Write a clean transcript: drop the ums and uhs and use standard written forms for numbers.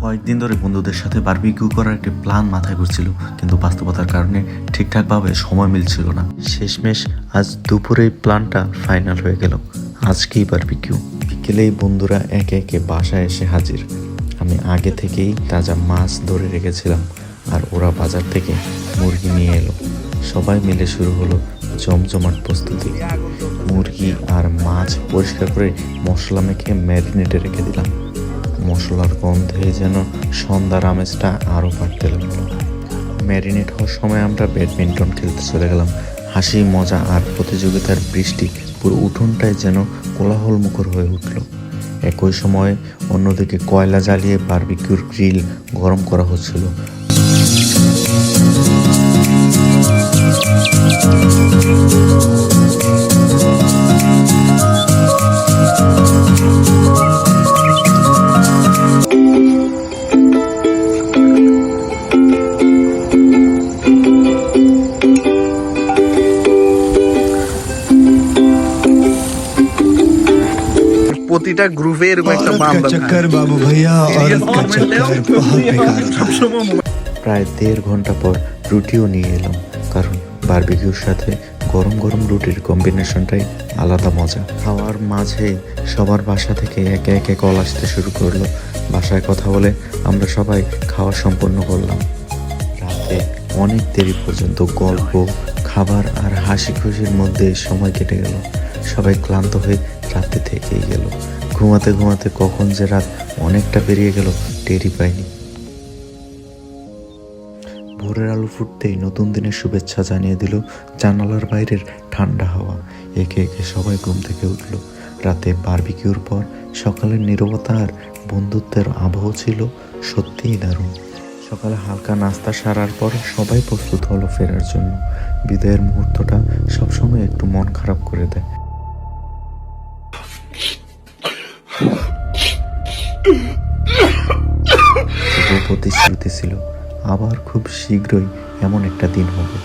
কয়েকদিন ধরে বন্ধুদের সাথে বারবিকিউ করার একটি প্ল্যান মাথায় ঘুরছিল, কিন্তু বাস্তবতার কারণে ঠিকঠাকভাবে সময় মিলছিল না। শেষমেশ আজ দুপুরে প্ল্যানটা ফাইনাল হয়ে গেল। আজকেই বারবিকিউ। বিকেলেই বন্ধুরা একে একে বাসায় এসে হাজির। আমি আগে থেকেই তাজা মাছ ধরে রেখেছিলাম, আর ওরা বাজার থেকে মুরগি নিয়ে এলো। সবাই মিলে শুরু হলো জমজমাট প্রস্তুতি। মুরগি আর মাছ পরিষ্কার করে মশলা মেখে ম্যারিনেটে রেখে দিলাম। মশলার গন্ধে যেন সন্ধ্যার আমেজটা আরও বাড়তে লাগলো। ম্যারিনেট হওয়ার সময় আমরা ব্যাডমিন্টন খেলতে চলে গেলাম। হাসি, মজা আর প্রতিযোগিতার বৃষ্টি পুরো উঠোনটায় যেন কোলাহল মুখর হয়ে উঠল। একই সময় অন্যদিকে কয়লা জ্বালিয়ে বারবিকিউর গ্রিল গরম করা হচ্ছিল। প্রতিটা গ্রুপে এরকম একটা বান্দা চক্কর বাবু ভাইয়া औरत का चक्कर बहुत बेकार होता है। প্রায় 1.5 ঘন্টা পর রুটিও নিয়ে এলাম, কারণ বারবিকিউর সাথে গরম গরম রুটির কম্বিনেশনটাই আলাদা মজা। খাওয়ার মাঝে সবার বাসা থেকে একে একে কল আসতে শুরু করলো। বাসায় কথা বলে আমরা সবাই খাওয়া সম্পন্ন করলাম। রাতে অনেক দেরি পর্যন্ত গল্প, খাবার আর হাসি খুশির মধ্যে সময় কেটে গেল। সবাই ক্লান্ত হয়ে রাতে থেকেই গেল। ঘুমাতে ঘুমাতে কখন যে রাত অনেকটা পেরিয়ে গেল টেরই পাইনি। ভোরের আলো ফুটতেই নতুন দিনের শুভেচ্ছা জানিয়ে দিল জানালার বাইরের ঠান্ডা হাওয়া। একে একে সবাই ঘুম থেকে উঠল। রাতে বারবিকিউর পর সকালের নীরবতা আর বন্ধুত্বের আবহ ছিল সত্যিই দারুণ। সকালে হালকা নাস্তা সারার পর সবাই প্রস্তুত হলো ফেরার জন্য। বিদায়ের মুহূর্তটা সবসময় একটু মন খারাপ করে দেয়। প্রতিশ্রুতি ছিল আবার খুব শীঘ্রই এমন একটা দিন হবে।